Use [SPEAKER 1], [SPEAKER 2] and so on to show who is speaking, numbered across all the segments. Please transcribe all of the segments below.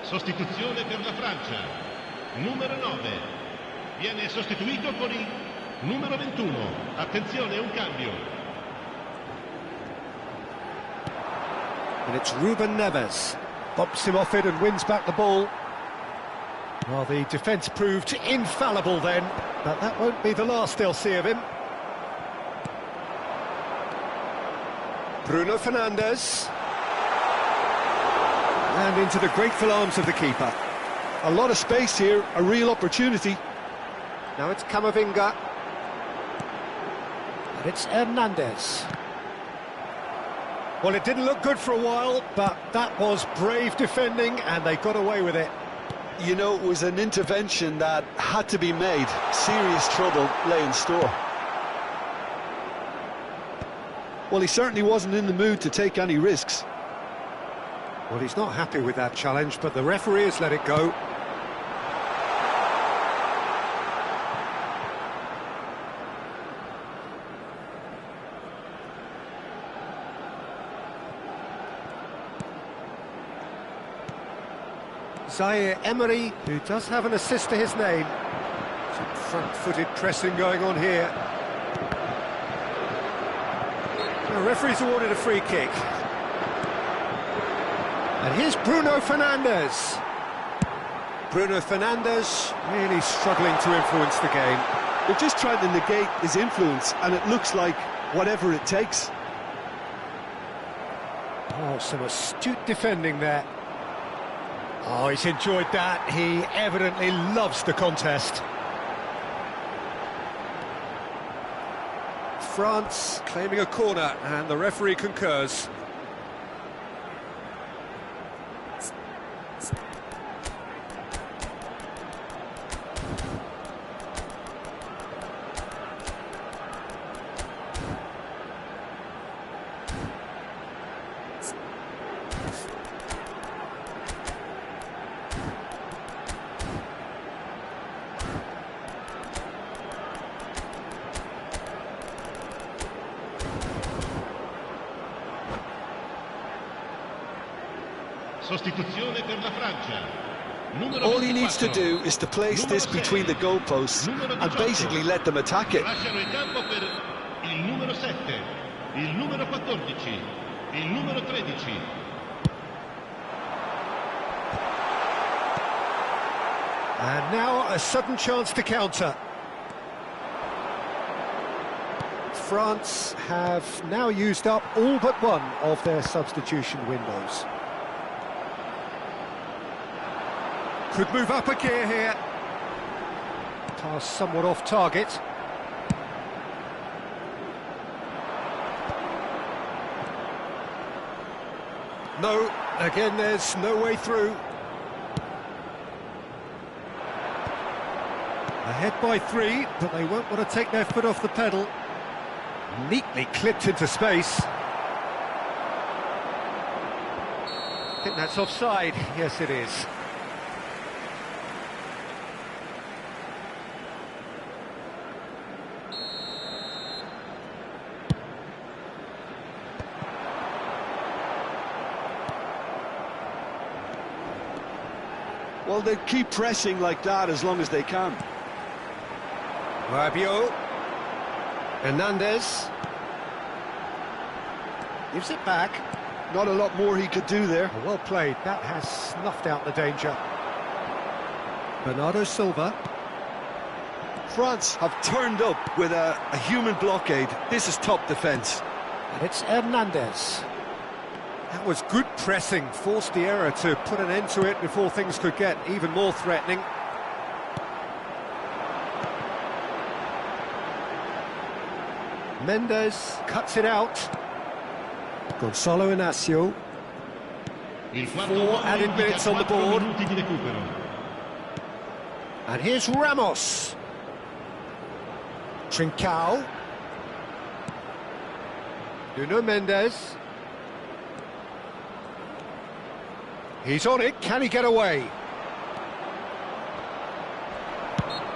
[SPEAKER 1] Sostituzione per la Francia. Numero 9. Viene sostituito con il numero 21. Attenzione, un cambio.
[SPEAKER 2] And it's Ruben Neves. Bumps him off it and wins back the ball. Well, the defence proved infallible then, but that won't be the last they'll see of him. Bruno Fernandes. And into the grateful arms of the keeper.
[SPEAKER 3] A lot of space here, a real opportunity.
[SPEAKER 2] Now it's Camavinga. And it's Hernandez. Well, it didn't look good for a while, but that was brave defending, and they got away with it.
[SPEAKER 3] You know, it was an intervention that had to be made. Serious trouble lay in store. Well, he certainly wasn't in the mood to take any risks.
[SPEAKER 2] Well, he's not happy with that challenge, but the referee has let it go. Zaire Emery, who does have an assist to his name. Some front-footed pressing going on here. The referee's awarded a free kick. And here's Bruno Fernandes. Bruno Fernandes really struggling to influence the game.
[SPEAKER 3] They're just trying to negate his influence, and it looks like whatever it takes.
[SPEAKER 2] Oh, some astute defending there. Oh, he's enjoyed that. He evidently loves the contest. France claiming a corner, and the referee concurs.
[SPEAKER 1] Sostituzione per la Francia.
[SPEAKER 3] All he needs to do is to place this between the goalposts and basically let them attack it.
[SPEAKER 1] Lasciano il campo per il numero 7, il numero 14, il numero 13.
[SPEAKER 2] And now a sudden chance to counter. France have now used up all but one of their substitution windows. Could move up a gear here. Pass somewhat off target. No, again there's no way through. Ahead by 3, but they won't want to take their foot off the pedal. Neatly clipped into space. I think that's offside. Yes, it is.
[SPEAKER 3] Well, they keep pressing like that as long as they can.
[SPEAKER 2] Rabiot. Hernandez. Gives it back.
[SPEAKER 3] Not a lot more he could do there.
[SPEAKER 2] Well played. That has snuffed out the danger. Bernardo Silva.
[SPEAKER 3] France have turned up with a human blockade. This is top defence.
[SPEAKER 2] And it's Hernandez. That was good pressing, forced the error to put an end to it before things could get even more threatening. Mendes cuts it out. Gonzalo Inacio. 4 added minutes on the board. And here's Ramos. Trincao. Nuno Mendes. He's on it, can he get away?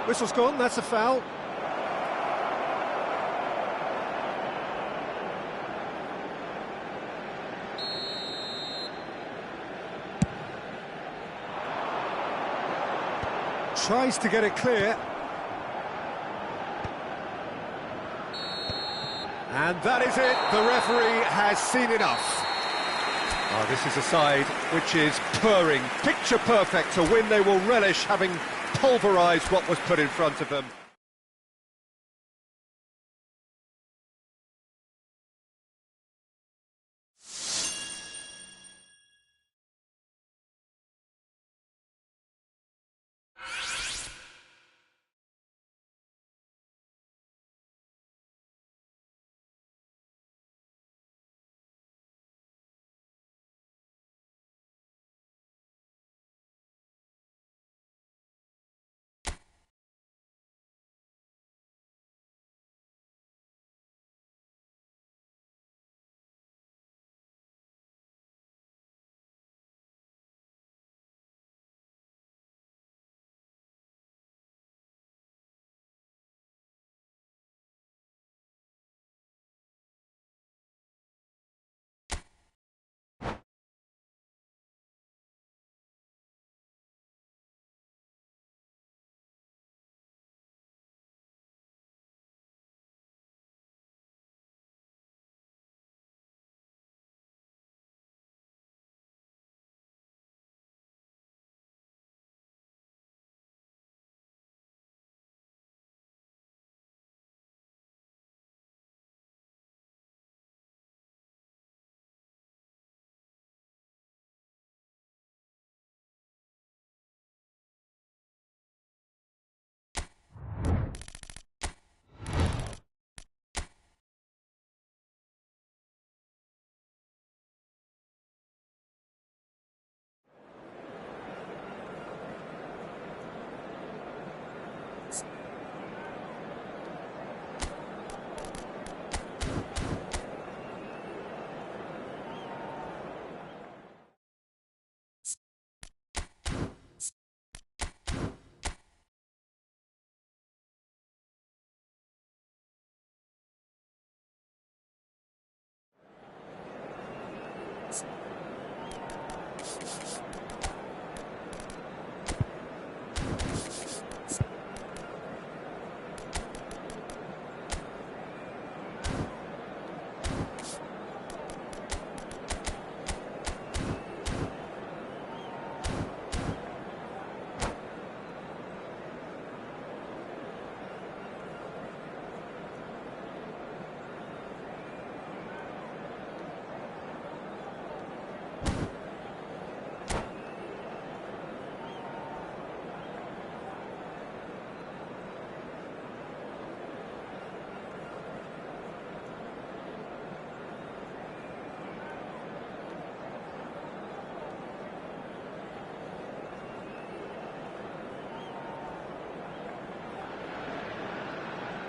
[SPEAKER 2] Whistle's gone, that's a foul. tries to get it clear. And that is it, the referee has seen enough. Oh, this is a side which is purring, picture perfect, a win they will relish, having pulverised what was put in front of them.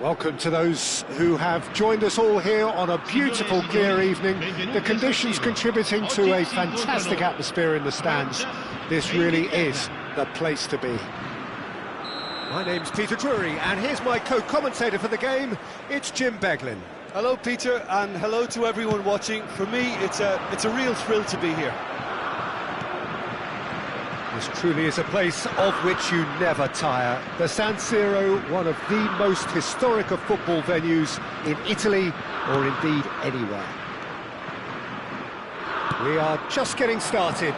[SPEAKER 2] Welcome to those who have joined us all here on a beautiful, clear evening. The conditions contributing to a fantastic atmosphere in the stands. This really is the place to be. My name's Peter Drury, and here's my co-commentator for the game. It's Jim Beglin.
[SPEAKER 3] Hello, Peter, and hello to everyone watching. For me, it's a real thrill to be here.
[SPEAKER 2] This truly is a place of which you never tire. The San Siro, one of the most historic of football venues in Italy, or indeed anywhere. We are just getting started.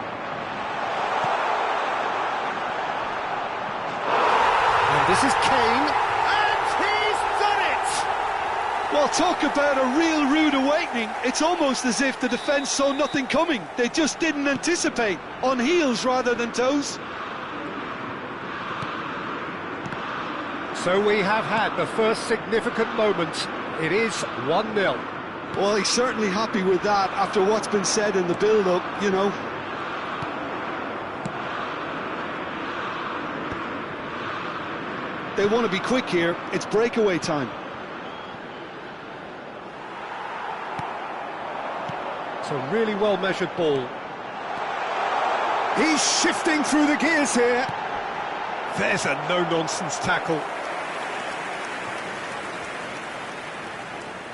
[SPEAKER 2] And this is Kane, and he's done it!
[SPEAKER 3] Well, talk about a real rude awakening. It's almost as if the defence saw nothing coming. They just didn't anticipate. On heels rather than toes.
[SPEAKER 2] So we have had the first significant moment. It is 1-0.
[SPEAKER 3] Well, he's certainly happy with that after what's been said in the build-up, you know. They want to be quick here. It's breakaway time.
[SPEAKER 2] It's a really well-measured ball. He's shifting through the gears here. There's a no-nonsense tackle.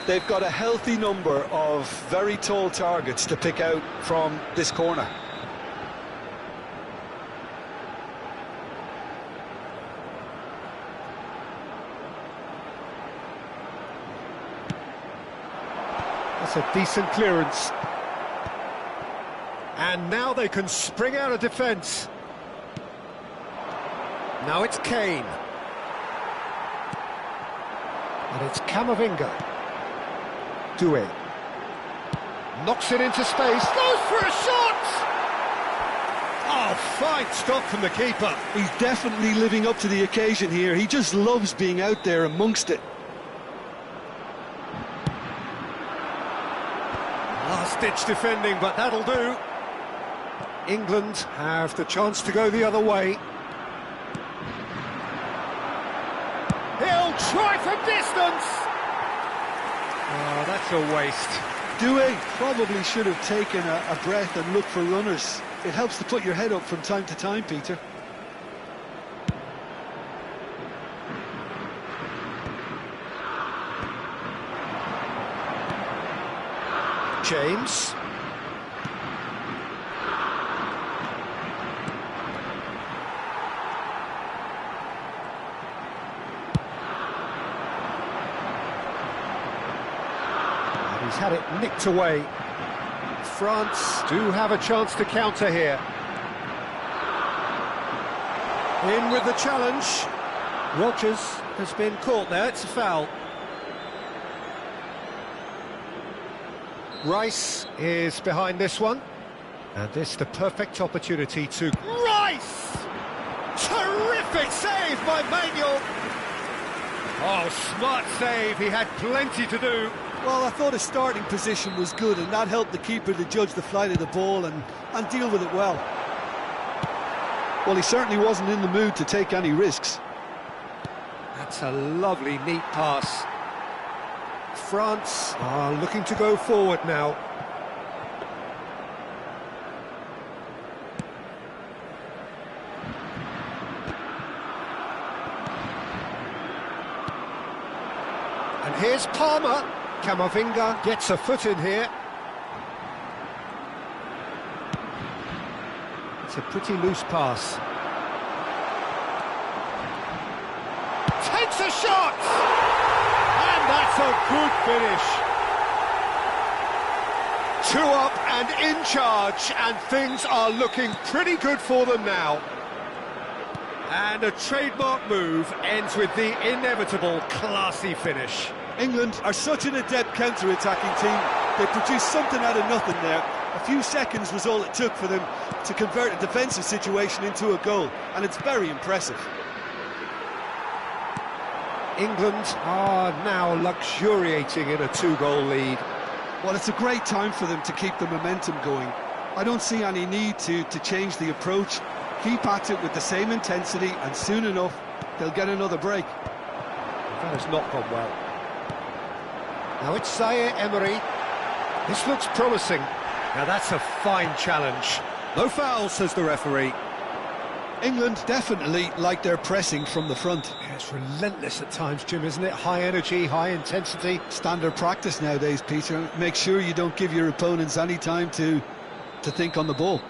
[SPEAKER 3] They've got a healthy number of very tall targets to pick out from this corner.
[SPEAKER 2] That's a decent clearance. And now they can spring out of defence. Now it's Kane. And it's Camavinga. Doué. Knocks it into space. Goes for a shot! Oh, fine stop from the keeper.
[SPEAKER 3] He's definitely living up to the occasion here. He just loves being out there amongst it.
[SPEAKER 2] Last-ditch defending, but that'll do. England have the chance to go the other way. He'll try from distance! Oh, that's a waste.
[SPEAKER 3] Doué probably should have taken a breath and looked for runners. It helps to put your head up from time to time, Peter.
[SPEAKER 2] James. And he's had it nicked away. France do have a chance to counter here. In with the challenge. Rogers has been caught there, it's a foul. Rice is behind this one. And this the perfect opportunity to... Rice! Terrific save by Manuel! Oh, smart save, he had plenty to do.
[SPEAKER 3] Well, I thought his starting position was good, and that helped the keeper to judge the flight of the ball and deal with it well. Well, he certainly wasn't in the mood to take any risks.
[SPEAKER 2] That's a lovely, neat pass. France are looking to go forward now. And here's Palmer. Camavinga gets a foot in here. It's a pretty loose pass. Takes a shot! And that's a good finish. 2 up and in charge, and things are looking pretty good for them now. And a trademark move ends with the inevitable classy finish.
[SPEAKER 3] England are such an adept counter-attacking team. They produced something out of nothing there. A few seconds was all it took for them to convert a defensive situation into a goal, and it's very impressive.
[SPEAKER 2] England are now luxuriating in a 2-goal lead.
[SPEAKER 3] Well, it's a great time for them to keep the momentum going. I don't see any need to change the approach. Keep at it with the same intensity, and soon enough, they'll get another break.
[SPEAKER 2] That has not gone well. Now it's Zaire Emery. This looks promising. Now that's a fine challenge. No foul, says the referee.
[SPEAKER 3] England definitely like their pressing from the front.
[SPEAKER 2] Yeah, it's relentless at times, Jim, isn't it? High energy, high intensity.
[SPEAKER 3] Standard practice nowadays, Peter. Make sure you don't give your opponents any time to think on the ball.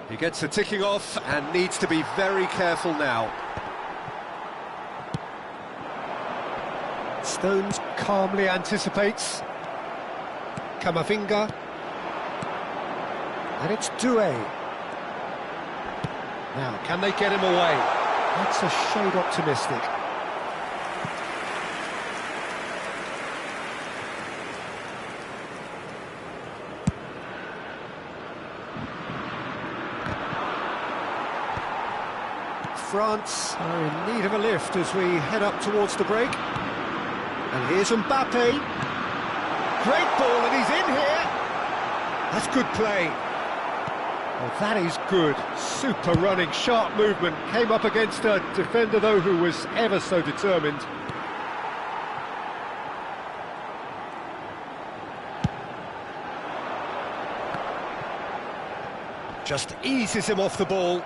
[SPEAKER 2] He gets a ticking off and needs to be very careful now. Stones calmly anticipates. Camavinga. And it's Doué. Now, can they get him away? That's a shade optimistic. France are in need of a lift as we head up towards the break. And here's Mbappe. Great ball, and he's in here. That's good play. Oh, that is good. Super running, sharp movement. Came up against a defender, though, who was ever so determined. Just eases him off the ball.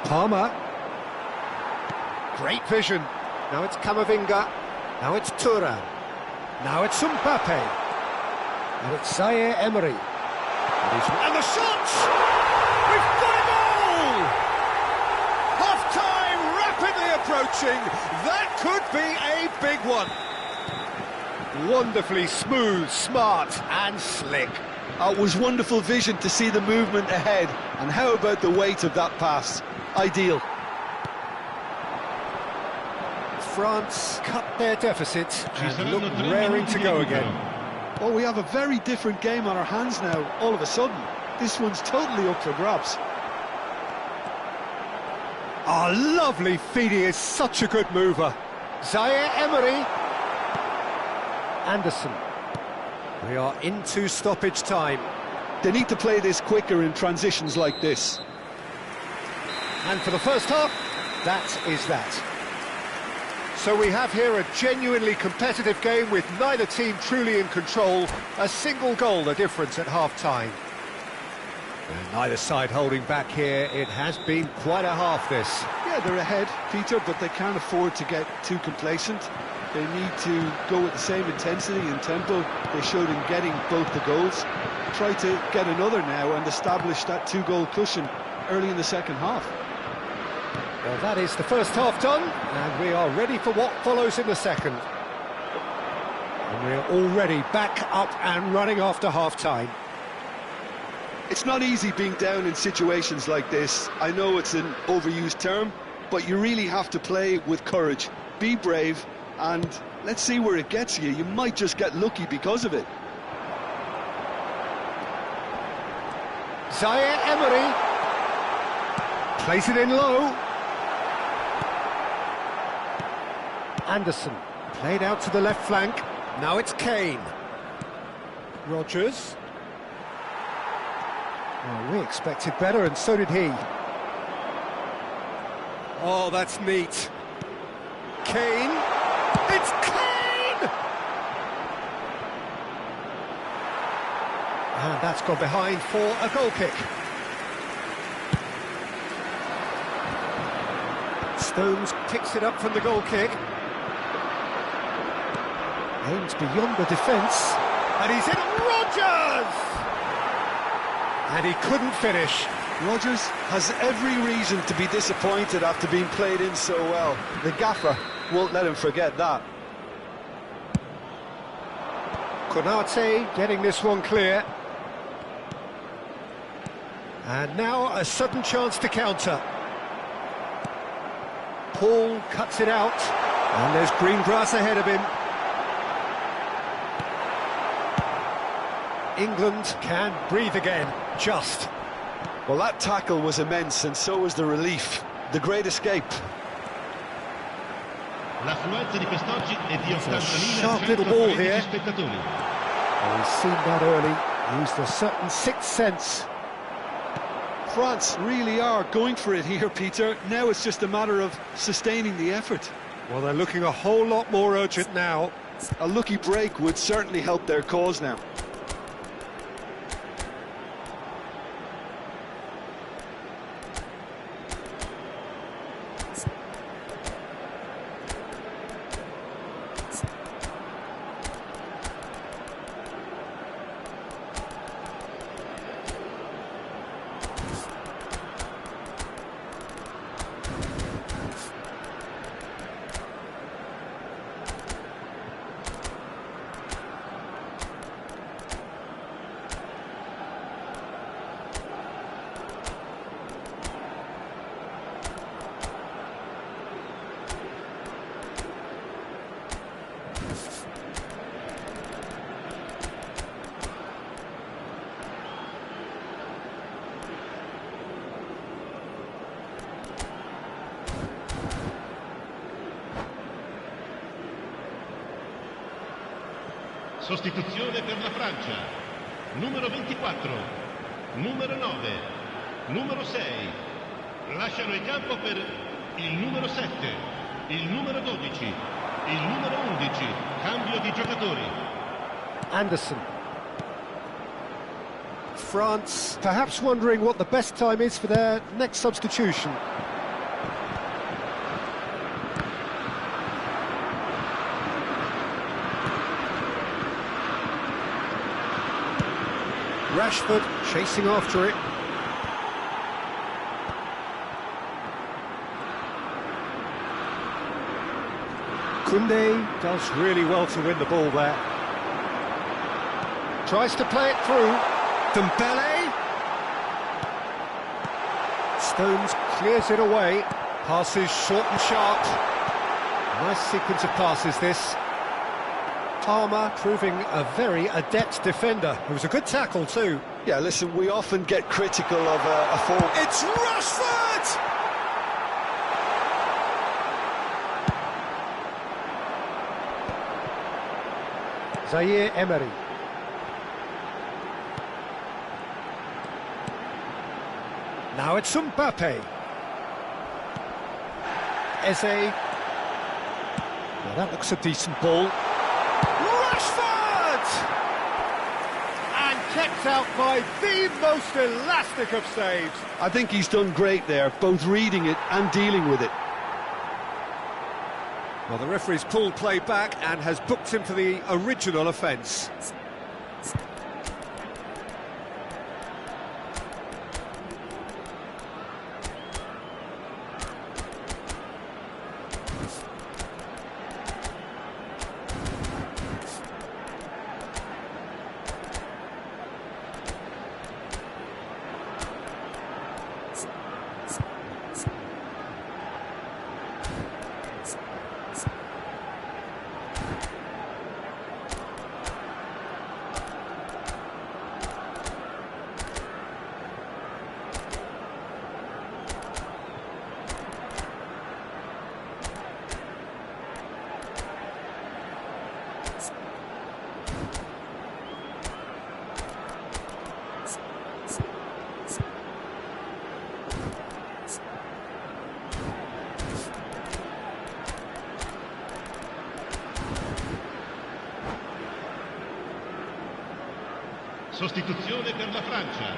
[SPEAKER 2] Palmer. Great vision. Now it's Camavinga. Now it's Thuram. Now it's Mbappe. And it's Zaire Emery. And the shot! We've got it all! Half-time rapidly approaching. That could be a big one. Wonderfully smooth, smart and slick.
[SPEAKER 3] It was wonderful vision to see the movement ahead, and how about the weight of that pass? Ideal.
[SPEAKER 2] France cut their deficit and look raring to go again.
[SPEAKER 3] Well, we have a very different game on our hands now, all of a sudden. This one's totally up for grabs.
[SPEAKER 2] Oh, lovely feed, he is such a good mover. Zaire Emery. Anderson. We are into stoppage time.
[SPEAKER 3] They need to play this quicker in transitions like this.
[SPEAKER 2] And for the first half, that is that. So we have here a genuinely competitive game with neither team truly in control. A single goal the difference at half-time. And neither side holding back here. It has been quite a half, this.
[SPEAKER 3] Yeah, they're ahead, Peter, but they can't afford to get too complacent. They need to go with the same intensity and tempo they showed in getting both the goals. Try to get another now and establish that two-goal cushion early in the second half.
[SPEAKER 2] Well, that is the first half done, and we are ready for what follows in the second. And we're already back up and running after half-time.
[SPEAKER 3] It's not easy being down in situations like this. I know it's an overused term, but you really have to play with courage. Be brave, and let's see where it gets you. You might just get lucky because of it.
[SPEAKER 2] Zaire Emery plays it in low. Anderson played out to the left flank. Now it's Kane. Rodgers. Well, we expected better, and so did he. Oh, that's neat. Kane. It's Kane! And that's gone behind for a goal kick. Stones picks it up from the goal kick. Aims beyond the defence. And he's in. Rodgers! And he couldn't finish.
[SPEAKER 3] Rodgers has every reason to be disappointed after being played in so well. The gaffer won't let him forget that.
[SPEAKER 2] Konate getting this one clear. And now a sudden chance to counter. Paul cuts it out. And there's green grass ahead of him. England can breathe again, just.
[SPEAKER 3] Well, that tackle was immense, and so was the relief. The great escape.
[SPEAKER 1] L'affluenza di quest'oggi è di
[SPEAKER 2] A sharp little ball here.
[SPEAKER 1] spettatori.
[SPEAKER 2] Well, he's seen that early, used a certain sixth sense.
[SPEAKER 3] France really are going for it here, Peter. Now it's just a matter of sustaining the effort.
[SPEAKER 2] Well, they're looking a whole lot more urgent now.
[SPEAKER 3] A lucky break would certainly help their cause now.
[SPEAKER 1] Sostituzione per la Francia. Numero 24, numero 9, numero 6. Lasciano il campo per il numero 7, il numero 12, il numero 11. Cambio di giocatori.
[SPEAKER 2] Anderson. France perhaps wondering what the best time is for their next substitution. Rashford chasing after it. Koundé does really well to win the ball there. Tries to play it through. Dembele. Stones clears it away. Passes short and sharp. Nice sequence of passes this. Palmer proving a very adept defender. It was a good tackle too.
[SPEAKER 3] Yeah, listen, we often get critical of a forward.
[SPEAKER 2] It's Rashford! Zaire Emery. Now it's Mbappe. Eze. Well, that looks a decent ball. Rashford! And kept out by the most elastic of saves.
[SPEAKER 3] I think he's done great there, both reading it and dealing with it.
[SPEAKER 2] Well, the referee's pulled play back and has booked him for the original offence.
[SPEAKER 1] Sostituzione per la Francia.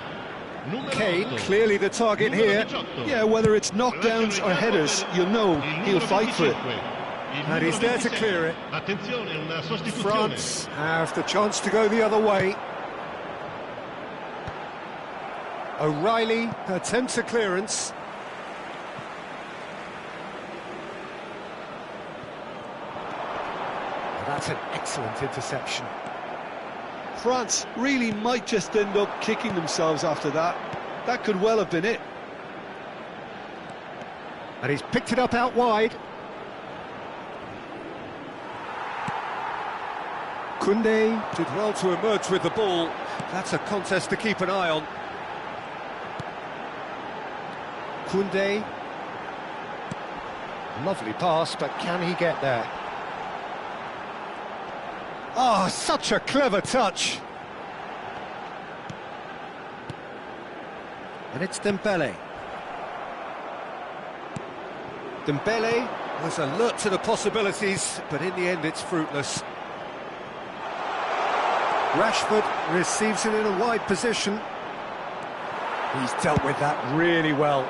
[SPEAKER 1] Numero
[SPEAKER 2] Kane,
[SPEAKER 1] 8.
[SPEAKER 2] clearly the target
[SPEAKER 1] Numero
[SPEAKER 2] here.
[SPEAKER 1] 18.
[SPEAKER 3] Yeah, whether it's knockdowns or headers, you'll know he'll fight for it.
[SPEAKER 2] And he's there to clear it.
[SPEAKER 1] Attenzione, una sostituzione.
[SPEAKER 2] France have the chance to go the other way. O'Reilly attempts a clearance. That's an excellent interception.
[SPEAKER 3] France really might just end up kicking themselves after that. That could well have been it.
[SPEAKER 2] And he's picked it up out wide. Koundé did well to emerge with the ball. That's a contest to keep an eye on. Koundé. Lovely pass, but can he get there? Oh, such a clever touch. And it's Dembele. Dembele was alert to the possibilities, but in the end it's fruitless. Rashford receives it in a wide position. He's dealt with that really well.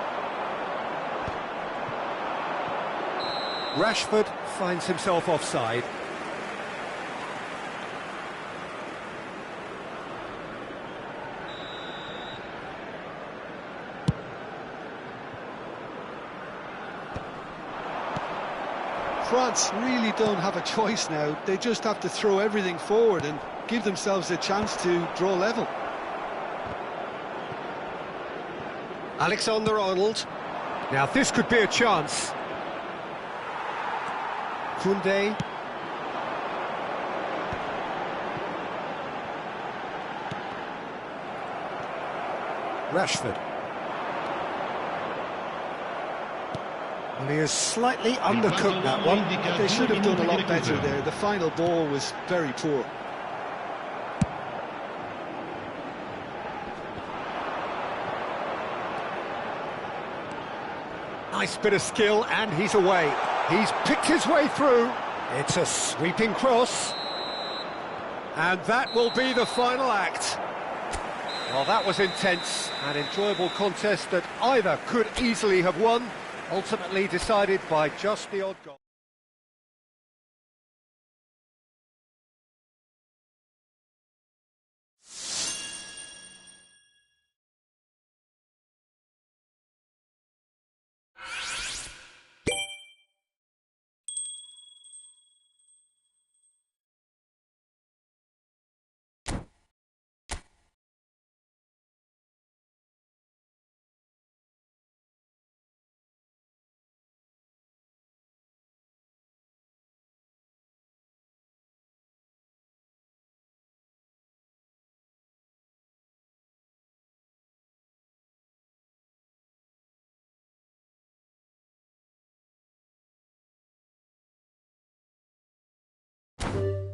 [SPEAKER 2] Rashford finds himself offside.
[SPEAKER 3] France really don't have a choice now. They just have to throw everything forward and give themselves a chance to draw level.
[SPEAKER 2] Alexander-Arnold. Now this could be a chance. Koundé. Rashford. And he has slightly undercooked that one.
[SPEAKER 3] They should have done a lot better there. The final ball was very poor.
[SPEAKER 2] Nice bit of skill, and he's away. He's picked his way through. It's a sweeping cross. And that will be the final act. Well, that was intense, an enjoyable contest that either could easily have won, ultimately decided by just the odd goal. Bye.